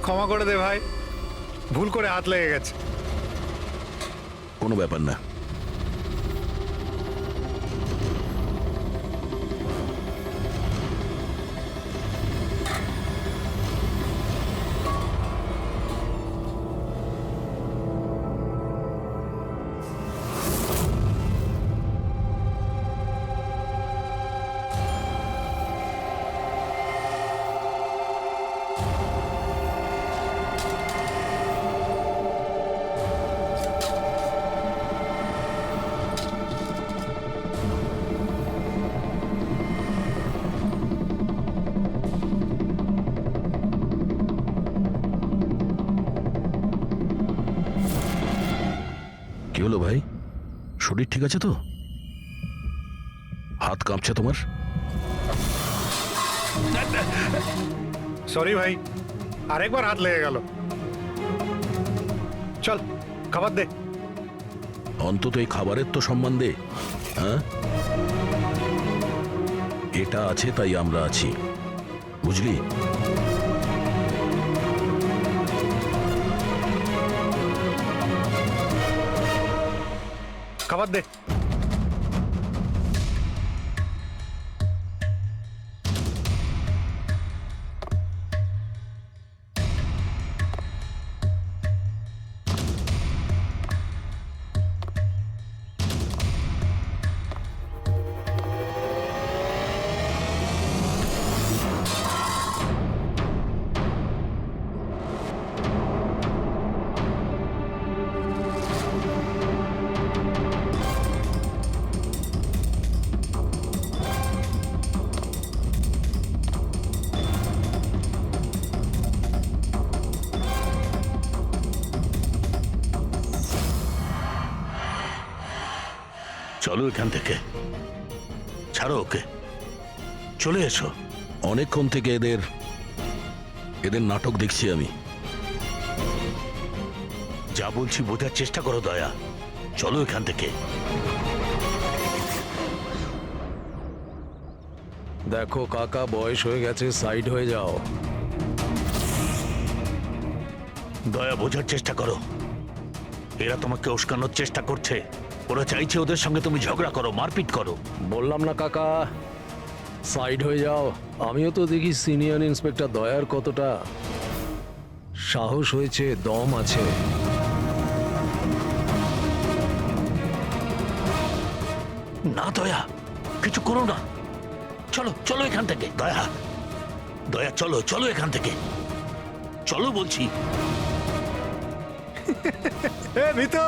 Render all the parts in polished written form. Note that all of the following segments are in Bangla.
ক্ষমা করে দে ভাই, ভুল করে হাত লেগে গেছে। কোনো ব্যাপার না। কি হলো ভাই, শরীর ঠিক আছে তো? হাত কাঁপছে তোমার? সরি ভাই, আরেকবার হাত লেগে গেল। চল খাবার দে। অন্তত এই খাবারের তো সম্মান দে। হ্যাঁ, এটা আছে তাই আমরা আছি, বুঝলি? খাবার দে। চলো এখান থেকে, ছাড়ো ওকে, চলে এসো। অনেকক্ষণ থেকে এদের নাটক দেখছি আমি। যা বলছি বোঝার চেষ্টা করো দয়া, চলো এখান থেকে। দেখো কাকা, বয়স হয়ে গেছে, সাইড হয়ে যাও। দয়া, বোঝার চেষ্টা করো, এরা তোমাকে উস্কানোর চেষ্টা করছে। ওরা চাইছে ওদের সঙ্গে তুমি ঝগড়া করো, মারপিট করো। বললাম না কাকা, সাইড হয়ে যাও। আমিও তো দেখি সিনিয়র ইন্সপেক্টর দয়ার কতটা সাহস হয়েছে, দম আছে। না দয়া, কিছু করো না, চলো চলো এখান থেকে। দয়া, দয়া চলো চলো এখান থেকে, চলো বলছি। এ ভিতু,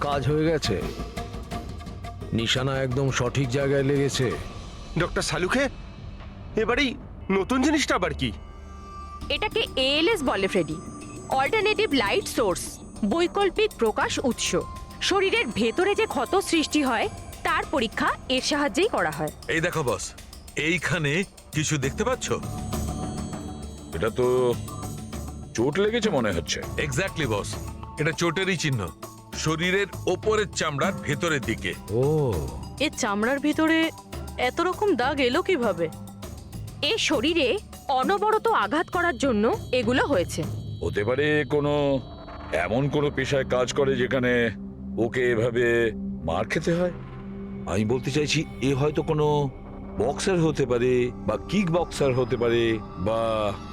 কাজ হয়ে গেছে, নিশানা একদম সঠিক জায়গায় লেগেছে। ডক্টর সালুখে, এবারেই নতুন জিনিসটা আবার কি? এটাকে এএলএস বলে ফ্রেডি, অল্টারনেটিভ লাইট সোর্স, বৈকল্পিক প্রকাশ উৎস। শরীরের ভেতরে যে ক্ষত সৃষ্টি হয় তার পরীক্ষা এর সাহায্যেই করা হয়। এই দেখো বস, এইখানে কিছু দেখতে পাচ্ছ? এটা তো চোট লেগেছে মনে হচ্ছে। এক্স্যাক্টলি বস, এটা চোটেরই চিহ্ন, শরীরের ওপরের চামড়ার ভেতরের দিকে। ও, এর চামড়ার ভিতরে এত রকম দাগ এলো কিভাবে? এ শরীরে অনবরত আঘাত করার জন্য এগুলো হয়েছে। হতে পারে কোনো এমন কোনো পেশায় কাজ করে যেখানে ওকে এভাবে মার খেতে হয়। আমি বলতে চাইছি এ হয়তো কোনো বক্সার হতে পারে, বা কিক বক্সার হতে পারে, বা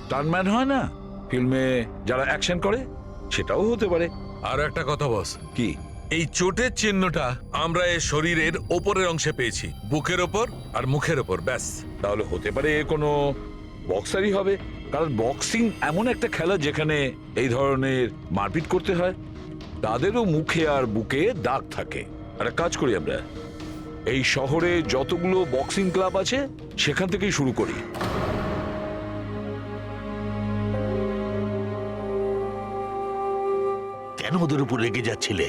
টার্নম্যান হয় না ফিল্মে যারা অ্যাকশন করে, সেটাও হতে পারে। আর একটা কথা বস, কি? এই চোটের চিহ্নটা আমরা এর শরীরের ওপরের অংশে পেয়েছি, বুকের ওপর আর মুখের ওপর, ব্যাস। তাহলে হতে পারে এ কোনো বক্সারই হবে, কারণ বক্সিং এমন একটা খেলা যেখানে এই ধরনের মারপিট করতে হয়। তাদেরও মুখে আর বুকে দাগ থাকে। আর এক কাজ করি, আমরা এই শহরে যতগুলো বক্সিং ক্লাব আছে সেখান থেকেই শুরু করি। কেন ওদের উপর রেগে যাচ্ছিলে?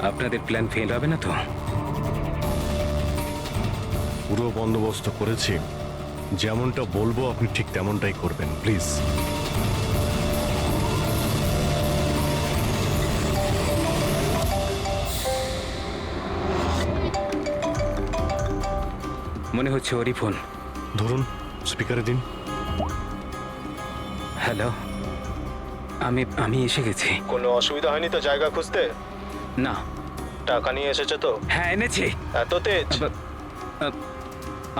আপনাদের প্ল্যান ফেল হবে না তো? পুরো বন্দোবস্ত করেছি, যেমনটা বলবো আপনি ঠিক তেমনটাই করবেন, প্লিজ। মনে হচ্ছে ওরই ফোন। ধরুন, স্পিকারে দিন। হ্যালো, আমি এসে গেছি। কোনো অসুবিধা হয়নি তো জায়গা খুঁজতে? না। টাকা নিয়ে এসেছো তো? হ্যাঁ, এনেছি। এত তেজ?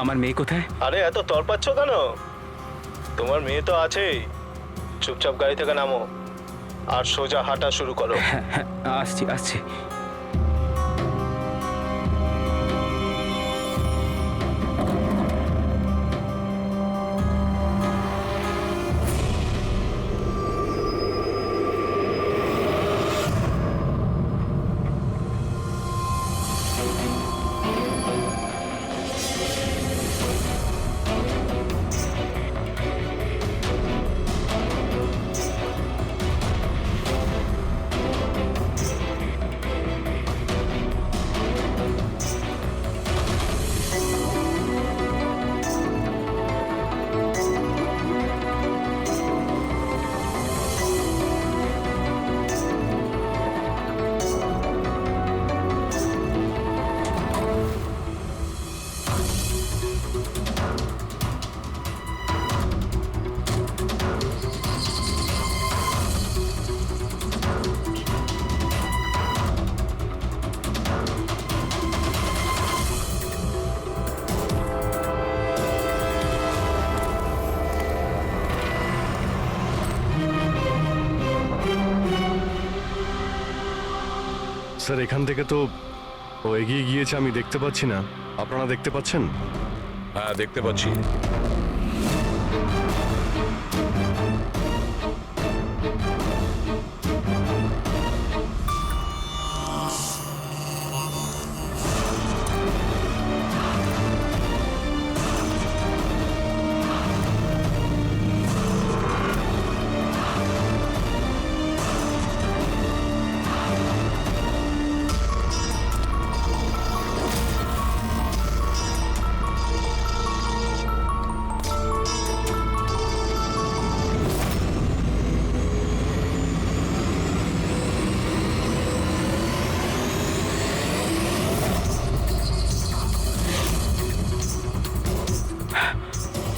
আমার মেয়ে কোথায়? আরে এত তরপাচ্ছ কেন? তোমার মেয়ে তো আছেই। চুপচাপ গাড়ি থেকে নামো আর সোজা হাঁটা শুরু করো। হ্যাঁ, আসছি। স্যার, এখান থেকে তো ও এগিয়ে গিয়েছে, আমি দেখতে পাচ্ছি না। আপনারা দেখতে পাচ্ছেন? হ্যাঁ, দেখতে পাচ্ছি।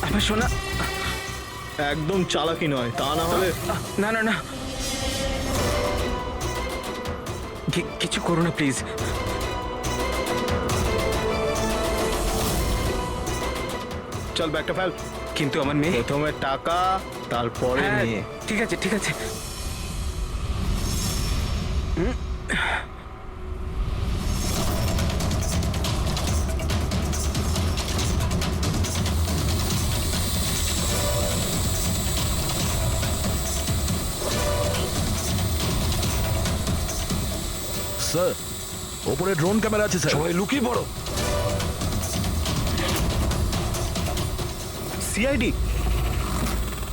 আমার সোনা। একদম চালাকি নয়, তা না হলে। না, কিছু করো না প্লিজ। চল, ব্যাগটা ফেল। কিন্তু আমার মেয়ে। প্রথমে টাকা, তারপরে হ্যাঁ, মেয়ে। ঠিক আছে। স্যার, ওপরে ড্রোন ক্যামেরা আছে স্যার। সবাই লুকিয়ে পড়ো। সিআইডি,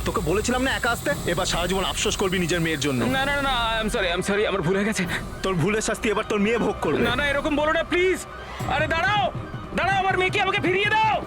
তোকে বলেছিলাম না একা আসতে? এবার সারা জীবন আফসোস করবি নিজের মেয়ের জন্য। না, আই এম সরি, আমার ভুল হয়ে গেছে। তোর ভুলের শাস্তি এবার তোর মেয়ে ভোগ করবে। না, এরকম বলো না প্লিজ। আরে দাঁড়াও, আমার মেয়েকে আমাকে ফিরিয়ে দাও।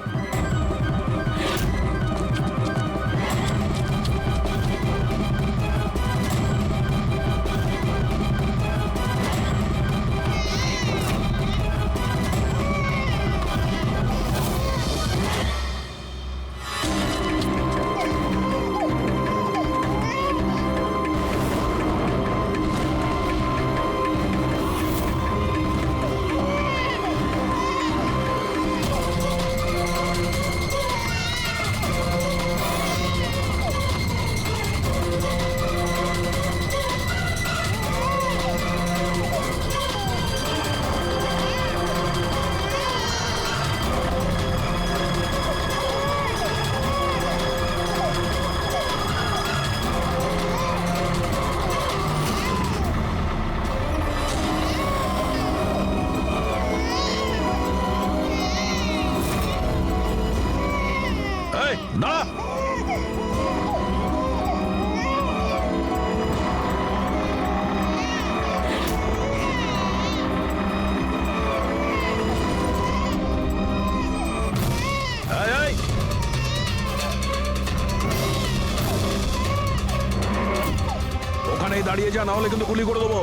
এখানেই দাঁড়িয়ে যা, না হলে কিন্তু গুলি করে দেবো।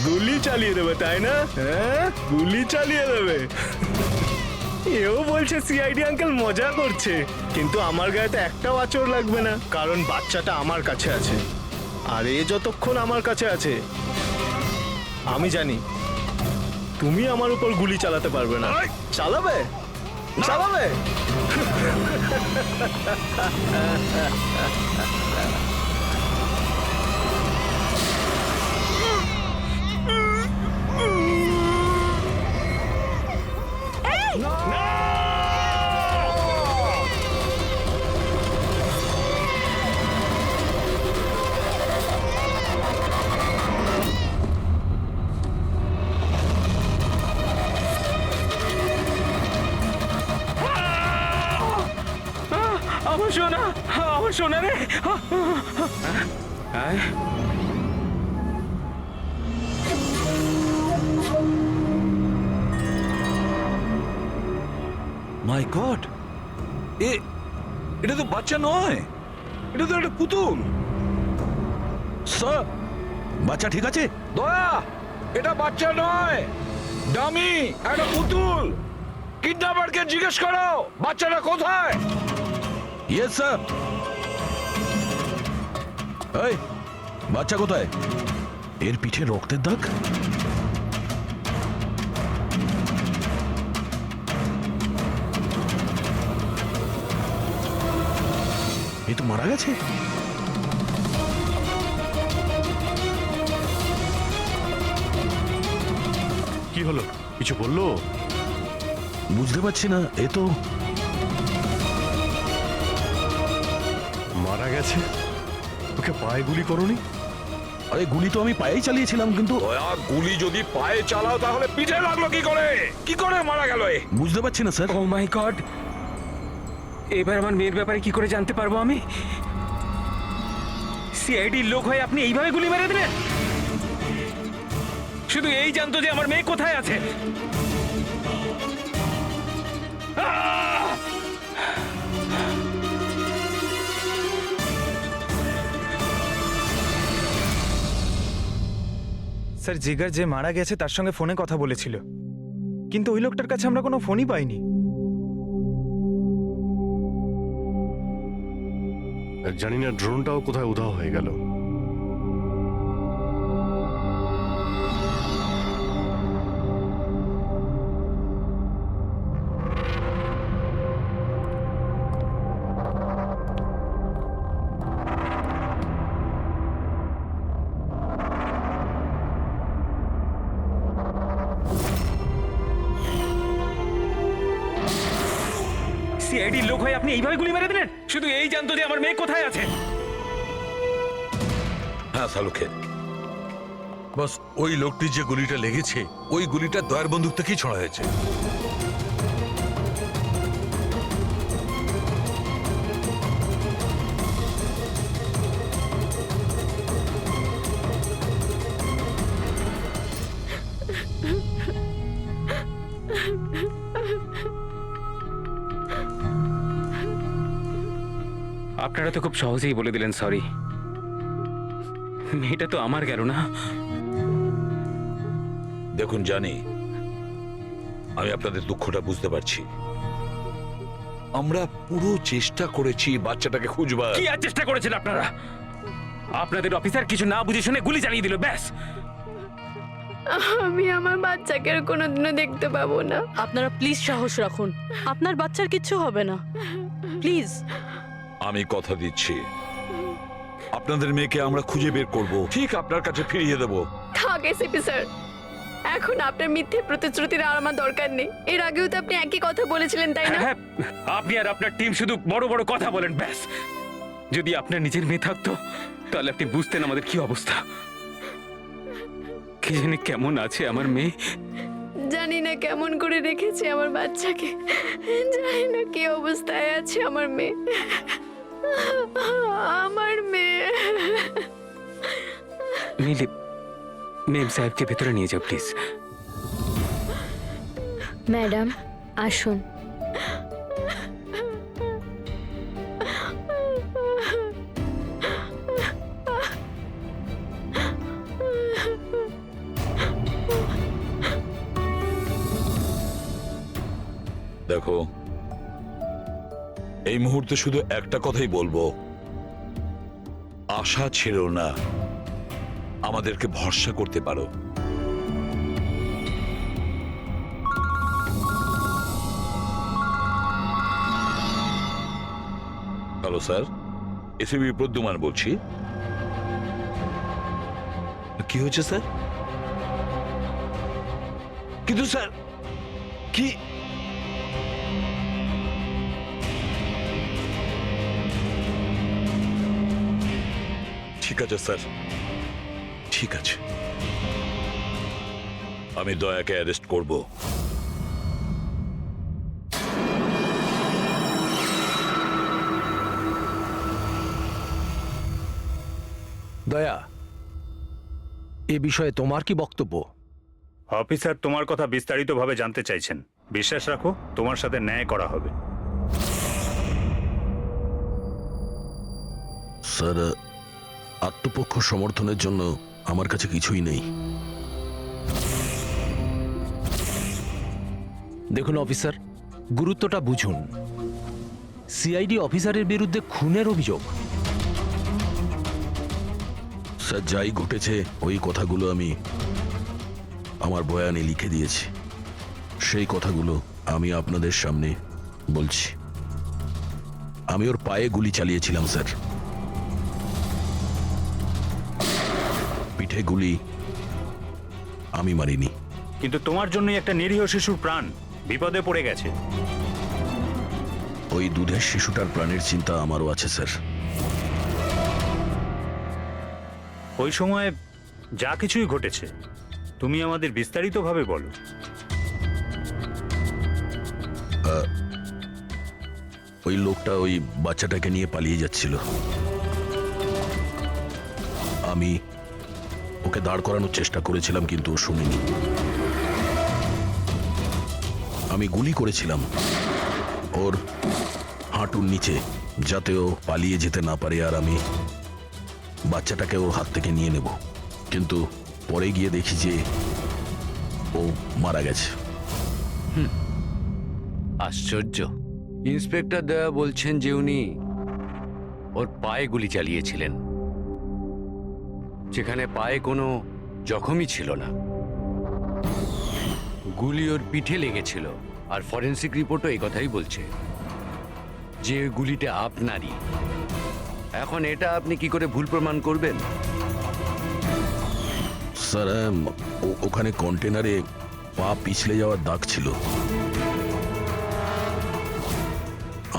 গুলি চালিয়ে দেবে তাই না? হ্যাঁ, গুলি চালিয়ে দেবে। এও বলছে সিআইডি আঙ্কেল মজা করছে, কিন্তু আমার গায়ে তো একটাও আঁচড় লাগবে না, কারণ বাচ্চাটা আমার কাছে আছে। আর এ যতক্ষণ আমার কাছে আছে, আমি জানি তুমি আমার উপর গুলি চালাতে পারবে না। চালাবে? চালাবে? আমার সোনা, আমার সোনা রে। মাই গড, এটা তো বাচ্চা নয়, এটা তো একটা পুতুল। স্যার, বাচ্চা ঠিক আছে? দয়া, এটা বাচ্চা নয়, ডামি, একটা পুতুল। কিডন্যাপারকে জিজ্ঞেস করো বাচ্চাটা কোথায়। Yes sir. এই, বাচ্চা কোথায়? এর পিঠে রক্তের দাগ। এ তো মারা গেছে। কি হলো? কিছু বললো? বুঝতে পারছি না, এ তো মারা গেছে। ওকে পায়ে গুলি করোনি? আরে গুলি তো আমি পায়েই চালিয়েছিলাম, কিন্তু গুলি যদি পায়ে চালাও তাহলে পিঠে লাগলো কি করে? কি করে মারা গেল? বুঝতে পারছি না স্যার। ও মাই গড, এবার আমার মেয়ের ব্যাপারে কি করে জানতে পারবো আমি? সিআইডির লোক হয়ে আপনি এইভাবে গুলি মেরে দিলেন? শুধু এই জানতো যে আমার মেয়ে কোথায় আছে। স্যার, জিগার যে মারা গেছে তার সঙ্গে ফোনে কথা বলেছিল, কিন্তু ওই লোকটার কাছে আমরা কোনো ফোনই পাইনি। জানি না ড্রোনটাও কোথায় উধাও হয়ে গেল। সিআইডির লোক হয়ে আপনি এইভাবে গুলি মেরে দিলেন? শুধু এই জানতো যে আমার মেয়ে কোথায় আছে। হ্যাঁ সালুকে, বস, ওই লোকটি যে গুলিটা লেগেছে ওই গুলিটা দয়ার বন্দুক থেকেই ছোড়া হয়েছে। আপনারা তো খুব সহজেই বলে দিলেন সরি। মেয়েটা তো আমার গেল না। দেখুন জানি, আমি আপনাদের দুঃখটা বুঝতে পারছি। আমরা পুরো চেষ্টা করেছি বাচ্চাটাকে খুঁজবার। কি আর চেষ্টা করেছেন আপনারা? আপনাদের অফিসার কিছু না বুঝে শুনে গুলি চালিয়ে দিল, ব্যাস। আমি আমার বাচ্চাকে আর কোনোদিনও দেখতে পাবো না। আপনারা প্লিজ সাহস রাখুন, আপনার বাচ্চার কিচ্ছু হবে না, প্লিজ। আমি কথা দিচ্ছি, আপনাদের মেয়েকে আমরা খুঁজে বের করব, ঠিক আপনার কাছে ফিরিয়ে দেব। থাক এসিপি স্যার, এখন আপনার মিথ্যে প্রতিশ্রুতির আর আমার দরকার নেই। এর আগেও তো আপনি একই কথা বলেছিলেন, তাই না? হ্যাঁ, আপনি আর আপনার টিম শুধু বড় বড় কথা বলেন, ব্যাস। যদি আপনার নিজের মেয়ে থাকতো তাহলে আপনি বুঝতেন আমাদের কি অবস্থা। কি জানি কেমন আছে আমার মেয়ে। জানি না কেমন করে রেখেছে আমার বাচ্চাকে, জানি না কি অবস্থায় আছে আমার মেয়ে। আমার মেয়ে। নীলি, মেম সাহেবকে ভেতরে নিয়ে যাও প্লিজ। ম্যাডাম আসুন। দেখো, এই মুহূর্তে শুধু একটা কথাই বলবো, আশা ছেড়ো না, আমাদেরকে ভরসা করতে পারো। হ্যালো স্যার, এসিবি প্রদ্যুমান বলছি। কি হয়েছে স্যার? কিন্তু স্যার কি ঠিক আছে স্যার, ঠিক আছে, আমি দয়াকে অ্যারেস্ট করব। দয়া, এ বিষয়ে তোমার কি বক্তব্য? অফিসার তোমার কথা বিস্তারিতভাবে জানতে চাইছেন। বিশ্বাস রাখো, তোমার সাথে ন্যায় করা হবে। স্যার, আত্মপক্ষ সমর্থনের জন্য আমার কাছে কিছুই নেই। দেখুন অফিসার, গুরুত্বটা বুঝুন। সিআইডি অফিসারের বিরুদ্ধে খুনের অভিযোগ। স্যার, যাই ঘটেছে ওই কথাগুলো আমি আমার বয়ানে লিখে দিয়েছি। সেই কথাগুলো আমি আপনাদের সামনে বলছি। আমি ওর পায়ে গুলি চালিয়েছিলাম স্যার, পিঠে গুলি আমি মারিনি। কিন্তু তোমার জন্যই একটা নিরীহ শিশুর প্রাণ বিপদে পড়ে গেছে। ওই দুধের শিশুটার প্রাণের চিন্তা আমারও আছে স্যার। ওই সময় যা কিছুই ঘটেছে তুমি আমাদের বিস্তারিতভাবে বলো। ওই লোকটা ওই বাচ্চাটাকে নিয়ে পালিয়ে যাচ্ছিল। আমি ওকে দাঁড় করানোর চেষ্টা করেছিলাম, কিন্তু ও শুনিনি। আমি গুলি করেছিলাম ওর হাঁটুর নিচে, যাতে ও পালিয়ে যেতে না পারে, আর আমি বাচ্চাটাকে ওর হাত থেকে নিয়ে নেব। কিন্তু পরে গিয়ে দেখি যে ও মারা গেছে। আশ্চর্য। ইন্সপেক্টর দয়া বলছেন যে উনি ওর পায়ে গুলি চালিয়েছিলেন, যেখানে পায়ে কোনো জখমই ছিল না। গুলি ওর পিঠে লেগেছিল, আর ফরেন্সিক রিপোর্টও এই কথাই বলছে যে ওই গুলিটা আপনারই। এখন এটা আপনি কি করে ভুল প্রমাণ করবেন? স্যার, ওখানে কন্টেনারে পা পিছলে যাওয়ার দাগ ছিল।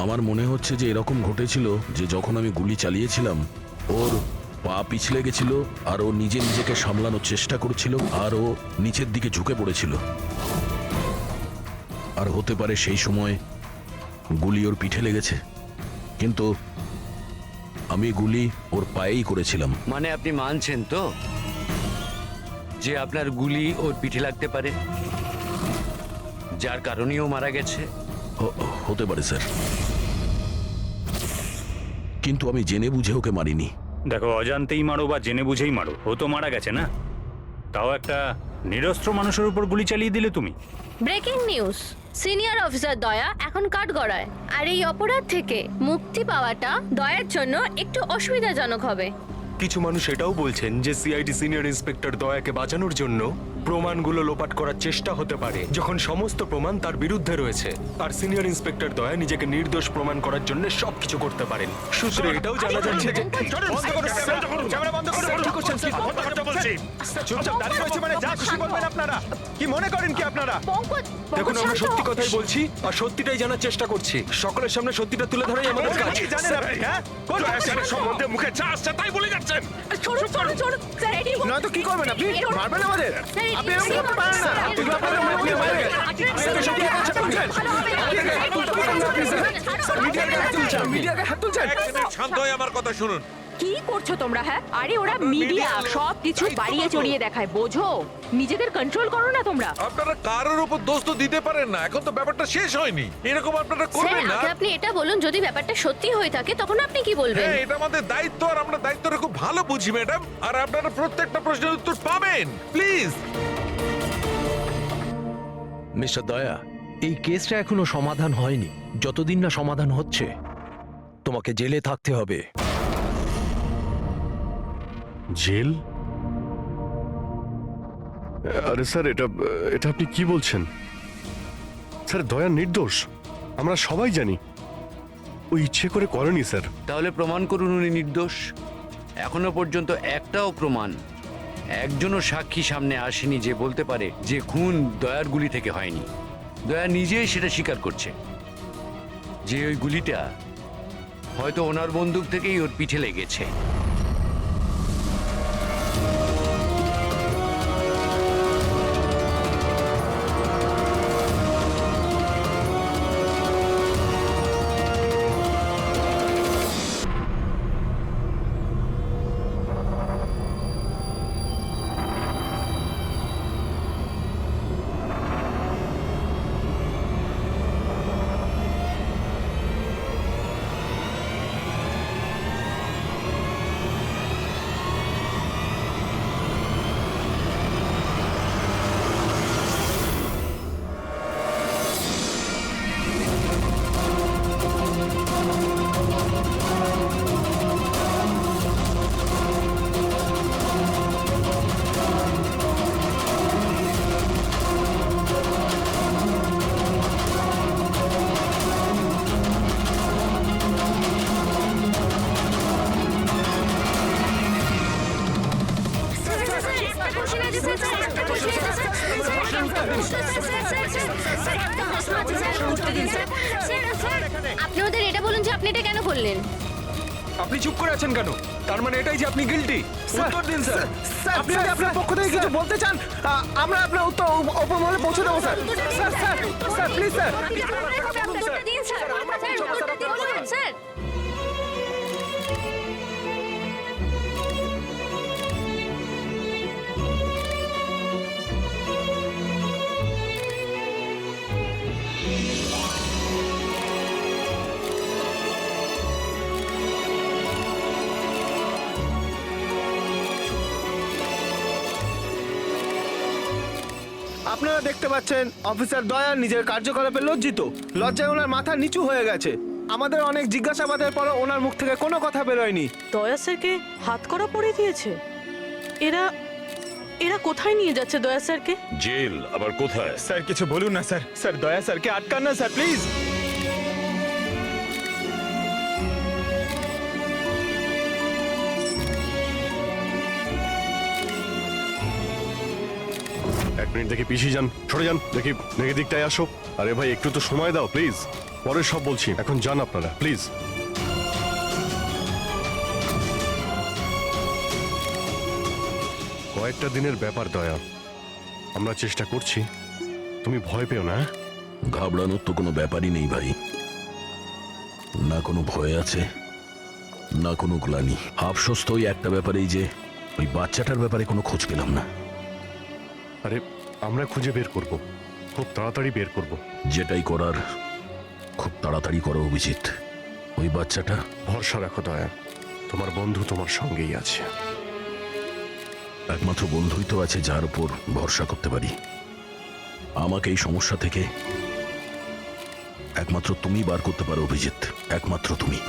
আমার মনে হচ্ছে যে এরকম ঘটেছিল যে যখন আমি গুলি চালিয়েছিলাম ওর পা পিছলে গেছিল, আর ও নিজেকে সামলানোর চেষ্টা করছিল, আর ও নিচের দিকে ঝুঁকে পড়েছিল। আর হতে পারে সেই সময় গুলি ওর পিঠে লেগেছে, কিন্তু আমি গুলি ওর পায়েই করেছিলাম। মানে আপনি মানছেন তো যে আপনার গুলি ওর পিঠে লাগতে পারে, যার কারণেও মারা গেছে? হতে পারে স্যার, কিন্তু আমি জেনে বুঝে ওকে মারিনি। দেখো, অজান্তেই মারো বা জেনে বুঝেই মারো, ও তো মারা গেছে না। তাও একটা নিরস্ত্র মানুষের উপর গুলি চালিয়ে দিলে তুমি। ব্রেকিং নিউজ, সিনিয়র অফিসার দয়া এখন কাঠগড়ায়, আর এই অপরাধ থেকে মুক্তি পাওয়াটা দয়ার জন্য একটু অসুবিধাজনক হবে। কিছু মানুষ এটাও বলছেন যে সিআইডি সিনিয়র ইন্সপেক্টর দয়াকে বাঁচানোর জন্য প্রমাণগুলো লোপাট করার চেষ্টা হতে পারে, যখন সমস্ত প্রমাণ তার বিরুদ্ধে রয়েছে। আর সিনিয়র ইন্সপেক্টর দয়া নিজেকে নির্দোষ প্রমাণ করার জন্য সবকিছু করতে পারেন। সূত্রে এটাও জানা যাচ্ছে যে চুপচাপ দাঁড়িয়ে রয়েছে, মানে যা খুশি বলবেন আপনারা। কি মনে করেন কি আপনারা? দেখুন, আমরা সত্যি কথাই বলছি আর সত্যিটাই জানার চেষ্টা করছি। সকলের সামনে সত্যিটা তুলে ধরাই আমাদের কাজ। জানেন আপনি? হ্যাঁ, কোন সম্বন্ধে মুখে চা আসছে তাই বলে যাচ্ছেন। নয়তো কি করবেন আপনি? মারবেন আমাদের? আপনি এরকম করতে পারেন না। আপনি শান্ত হয়ে আমার কথা শুনুন। কি করছো তোমরা? হ্যাঁ, আরে ওরা মিডিয়া, সব কিছু বাড়িয়ে চড়িয়ে দেখায়, বোঝো? নিজেদের কন্ট্রোল করো না তোমরা। আপনারা কারোর উপর দোষ তো দিতে পারেন না, এখন তো ব্যাপারটা শেষ হয়নি। এরকম আপনারা করবেন না। আপনি এটা বলুন, যদি ব্যাপারটা সত্যি হয়ে থাকে তখন আপনি কি বলবেন? হ্যাঁ, এটা আমাদের দায়িত্ব, আর আমরা দায়িত্বটা খুব ভালো বুঝি ম্যাডাম। আর আপনারা প্রত্যেকটা প্রশ্নের উত্তর পাবেন, প্লিজ। মিস্টার দয়া, এই কেসটা এখনো সমাধান হয়নি। যতদিন না সমাধান হচ্ছে তোমাকে জেলে থাকতে হবে। জেল? আরে স্যার, এটা এটা আপনি কি বলছেন? স্যার, দয়া নির্দোষ, আমরা সবাই জানি। ও ইচ্ছে করে করেনি স্যার। তাহলে প্রমাণ করুন উনি নির্দোষ। এখনো পর্যন্ত একটাও প্রমাণ, একজনও সাক্ষী সামনে আসেনি যে বলতে পারে যে খুন দয়ার গুলি থেকে হয়নি। দয়া নিজেই সেটা স্বীকার করছে যে ওই গুলিটা হয়তো ওনার বন্দুক থেকেই ওর পিঠে লেগেছে। আপনি ওদের এটা বলুন যে আপনি এটা কেন করলেন। আপনি চুপ করে আছেন কেন? তার মানে এটাই যে আপনি গিল্টি? উত্তর দিন স্যার। আপনি যদি আপনার পক্ষ থেকে কিছু বলতে চান, আমরা আপনার উত্তর ওপর মহলে পৌঁছে দেবো sir. Sir sir sir please sir. Sir আপনারা দেখতে পাচ্ছেন অফিসার দয়া নিজের কার্যকলাপে লজ্জিত। লজ্জায় ওনার মাথা নিচু হয়ে গেছে। আমাদের অনেক জিজ্ঞাসাবাদের পরও ওনার মুখ থেকে কোনো কথা বেরোয়নি। দয়া স্যারকে হাত করা পড়ে দিয়েছে। এরা এরা কোথায় নিয়ে যাচ্ছে দয়া স্যারকে? জেল আবার কোথায়? স্যার কিছু বলুন না স্যার। স্যার দয়া স্যারকে আটকান না স্যার, প্লিজ। এক মিনিট, দেখি পিছিয়ে যান, সরে যান, দেখি দেখি দিকটায় আসো। আরে ভাই, একটু তো সময় দাও প্লিজ, পরে সব বলছি, এখন যান আপনারা প্লিজ। কয়েকটা দিনের ব্যাপার দয়া, আমরা চেষ্টা করছি, তুমি ভয় পেও না। ঘাবড়ানোর তো কোনো ব্যাপারই নেই ভাই। না কোনো ভয় আছে, না কোনো গ্লানি। আফসোস তো ওই একটা ব্যাপারেই যে ওই বাচ্চাটার ব্যাপারে কোনো খোঁজ পেলাম না। আরে আমরা খুঁজে বের করব, খুব তাড়াতাড়ি বের করব। যেটাই করার খুব তাড়াতাড়ি করো অভিজিৎ। ওই বাচ্চাটা, ভরসা রাখো দয়া, তোমার বন্ধু তোমার সঙ্গেই আছে। একমাত্র বন্ধুই তো আছে যার উপর ভরসা করতে পারি। আমাকে এই সমস্যা থেকে একমাত্র তুমি বার করতে পারো অভিজিৎ, একমাত্র তুমি।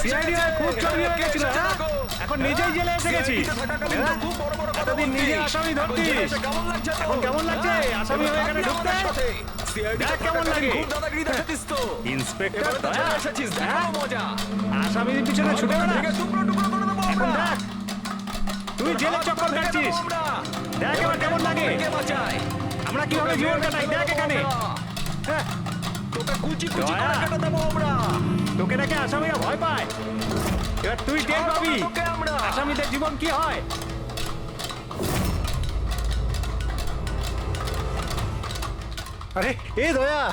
সিআইডি খুব চড়িয়ে গেছিল। এখন এখন নিজেই জেলে এসে গেছি। এতদিন নিজে আসামি ধরতিস, এখন কেমন লাগছে আসামি হয়ে এখানে ঢুকতে? দেখ কেমন লাগে। ইন্সপেক্টর দয়া, আসামির পিছনে ছুটে বেড়া। এখন দেখ তুই জেলের চক্কর কাটছিস, দেখ এবার কেমন লাগে। আমরা কিভাবে জীবন কাটাই দেখ এখানে। তোকে দেখে আসামিরা ভয় পায়, এবার তুই টের পাবি আসামিদের জীবন কি হয়। আরে এ দয়া,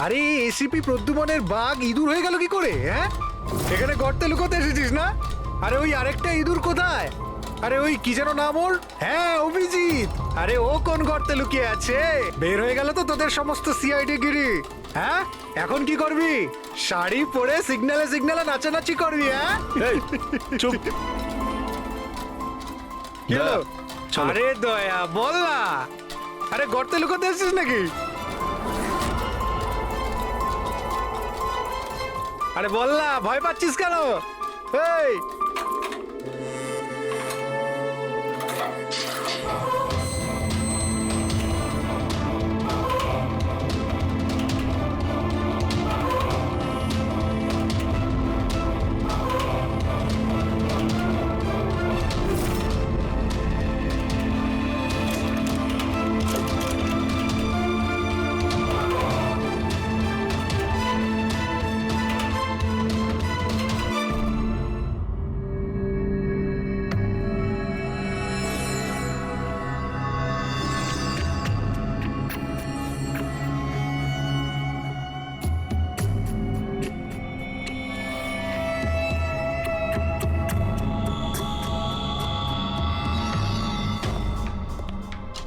আরে এসিপি প্রদ্যুমনের বাঘ ইঁদুর হয়ে গেল কি করে? হ্যাঁ, এখানে গর্তে লুকোতে এসেছিস না? আরে ওই আরেকটা ইঁদুর কোথায়? আরে ওই কি যেন নাম ওর? হ্যাঁ, অভিজিৎ। আরে ও কোন গর্তে লুকিয়ে আছে? বের হয়ে গেল তো তোদের সমস্ত সিআইডি গিরি। হ্যাঁ, এখন কি করবি? শাড়ি পরে সিগন্যালে সিগন্যালে নাচানাচি করবি? হ্যাঁ, চুপ। কি হলো? আরে দয়া বল না, আরে গর্তে লুকোতে এসেছিস নাকি? আরে বল না, ভয় পাচ্ছিস কেন? এই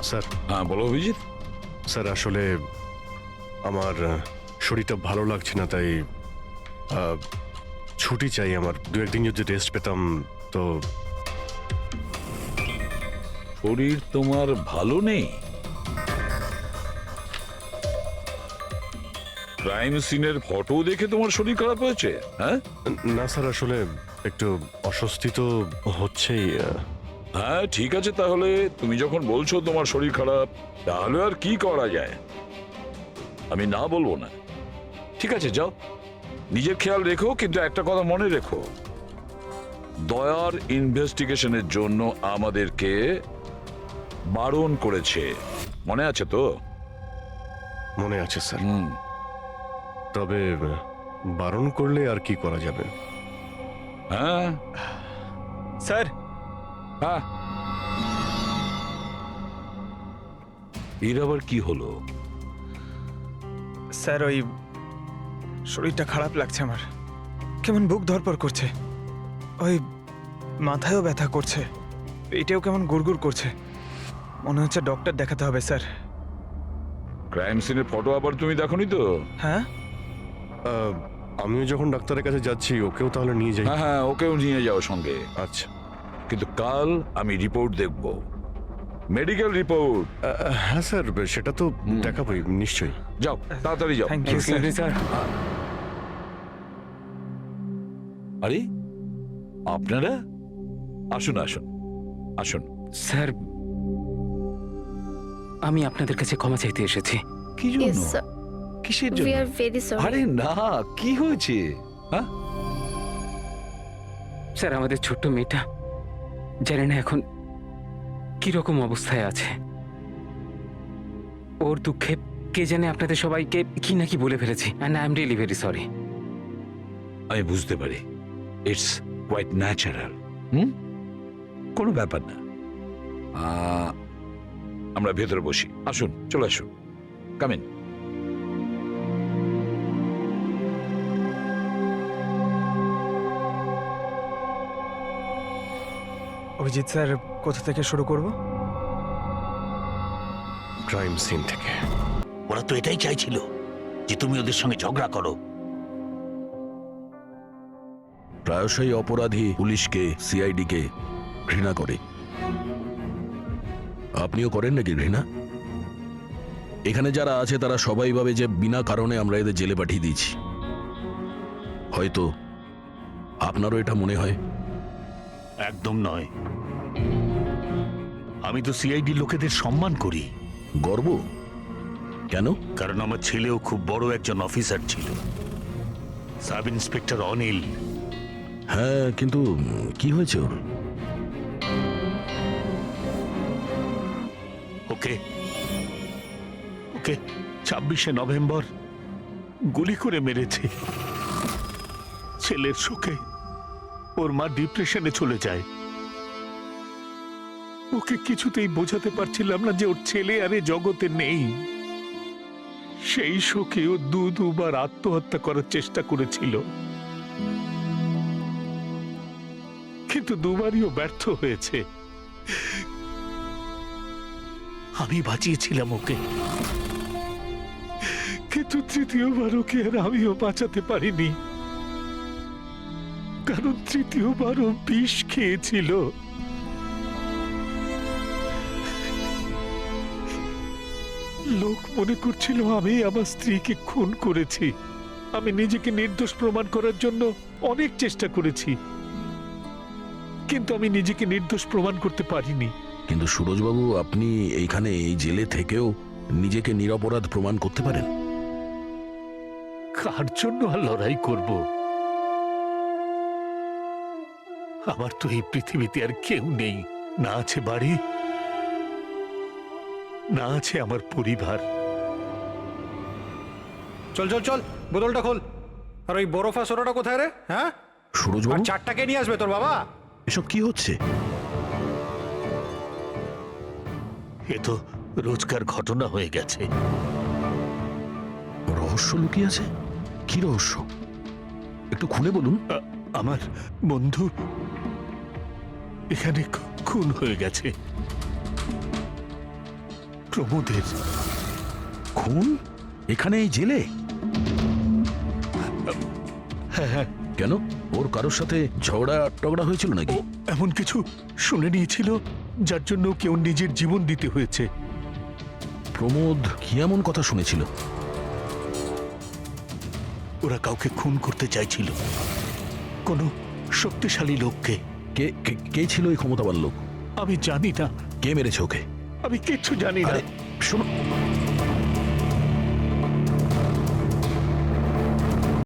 স্যার। হ্যাঁ বলো অভিজিৎ। স্যার আসলে আমার শরীরটা ভালো লাগছে না, তাই ছুটি চাই আমার। দু একদিন যদি রেস্ট পেতাম তো। শরীর তোমার ভালো নেই? ক্রাইম সিনের ফটো দেখে তোমার শরীর খারাপ হয়েছে? হ্যাঁ না স্যার, আসলে একটু অস্বস্তি তো হচ্ছেই। হ্যাঁ ঠিক আছে, তাহলে তুমি যখন বলছো তোমার শরীর খারাপ, তাহলে আর কি করা যায়? আমি না বলবো না। ঠিক আছে যাও, নিজের খেয়াল রেখো, কিন্তু একটা কথা মনে রেখো, দয়ার ইনভেস্টিগেশনের জন্য আমাদেরকে বারণ করেছে, মনে আছে তো? মনে আছে স্যার। তবে বারণ করলে আর কি করা যাবে? হ্যাঁ স্যার। হ্যাঁ, এর আবার কি হলো? স্যার ওই শরীরটা খারাপ লাগছে আমার, কেমন বুক ধরপড় করছে, ওই মাথায়ও ব্যথা করছে, পেটেও কেমন গুড়গুড় করছে, মনে হচ্ছে ডক্টর দেখাতে হবে স্যার। ক্রাইম সিনের ফটো আবার তুমি দেখোনি তো? হ্যাঁ, আমিও যখন ডাক্তারের কাছে যাচ্ছি ওকেও তাহলে নিয়ে যাই। হ্যাঁ হ্যাঁ, ওকেও নিয়ে যাও সঙ্গে। আচ্ছা, কিন্তু কাল আমি রিপোর্ট দেখব, মেডিকেল রিপোর্ট। হ্যাঁ স্যার, সেটা তো দেখাবই নিশ্চয়ই। যাও তাড়াতাড়ি যাও। Thank you sir. আরে আপনারা আসুন আসুন আসুন। স্যার, আমি আপনাদের কাছে ক্ষমা চাইতে এসেছি। কি জন্য? কিসের জন্য? আরে না, কি হয়েছে? হ্যাঁ স্যার, আমাদের ছোট্ট মেয়েটা জানি না এখন কি রকম অবস্থায় আছে। ওর দুঃখে কে জানে আপনাদের সবাইকে কি নাকি বলে ফেলেছি, and I am really very sorry. আমি বুঝতে পারি, ইটস কোয়াইট ন্যাচারাল। কোনো ব্যাপার না। আমরা ভেতরে বসি, আসুন, চলে আসুন, কাম ইন। অভিজিৎ স্যার, কোথা থেকে শুরু করব? ক্রাইম সিন থেকে। ওরা তো এটাই চাইছিল যে তুমি ওদের সঙ্গে ঝগড়া করো। প্রায়শই অপরাধী পুলিশকে, সিআইডিকে ঘৃণা করে। আপনিও করেন নাকি ঘৃণা? এখানে যারা আছে তারা সবাই ভাবে যে বিনা কারণে আমরা এদের জেলে পাঠিয়ে দিয়েছি। হয়তো আপনারও এটা মনে হয়। একদম নয়। আমি তো সিআইডি লোকেদের সম্মান করি। গর্ব কেন? কারণ আমার ছেলেও খুব বড় একজন অফিসার ছিল, সাব ইন্সপেক্টর অনিল। হ্যাঁ, কিন্তু কি হয়েছে ওর? ওকে ওকে 26শে নভেম্বর গুলি করে মেরেছে। ছেলের শোকে ওর মা ডিপ্রেশনে চলে যায়। ওকে কিছুতেই বোঝাতে পারছিলাম না যে ওর ছেলে আর এ জগতে নেই। সেই শোকে ও দুবার আত্মহত্যা করার চেষ্টা করেছিল, কিন্তু দুবারই ও ব্যর্থ হয়েছে। আমি বাঁচিয়েছিলাম ওকে, কিন্তু তৃতীয়বার ওকে আর আমিও বাঁচাতে পারিনি, কারণ তৃতীয়বারও বিষ খেয়েছিল। লোক মনে করছিল আমি আমার স্ত্রীকে খুন করেছি। আমি নিজেকে নির্দোষ প্রমাণ করার জন্য অনেক চেষ্টা করেছি, কিন্তু আমি নিজেকে নির্দোষ প্রমাণ করতে পারিনি। কিন্তু সুরজবাবু, আপনি এইখানে এই জেলে থেকেও নিজেকে নিরপরাধ প্রমাণ করতে পারেন। কার জন্য আর লড়াই করব? আমার তো এই পৃথিবীতে আর কেউ নেই। না আছে বাড়ি, না আছে আমার পরিবার। চল চল চল, বোতলটা খোল। আর ওই বরফা সোডাটা কোথায় রে? হ্যাঁ, সুরজবাবু, আর চারটাকে নিয়ে আসবে তোর বাবা। এসব কি হচ্ছে? এ তো রোজকার ঘটনা হয়ে গেছে। রহস্য লুকিয়ে আছে? কি রহস্য? একটু খুলে বলুন। আমার বন্ধু এখানে খুন হয়ে গেছে। প্রমোদের খুন এখানে এই জেলে? হ্যাঁ। কেন? ওর কারোর সাথে ঝগড়া টগড়া হয়েছিল নাকি? এমন কিছু শুনে নিয়েছিল যার জন্য কেউ নিজের জীবন দিতে হয়েছে। প্রমোদ কি এমন কথা শুনেছিল? ওরা কাউকে খুন করতে চাইছিল, কোনো শক্তিশালী লোককে। কে ছিল এই ক্ষমতাবান লোক? আমি জানি না। কে মেরেছে ওকে? আমি কিচ্ছু জানি না। শোনো,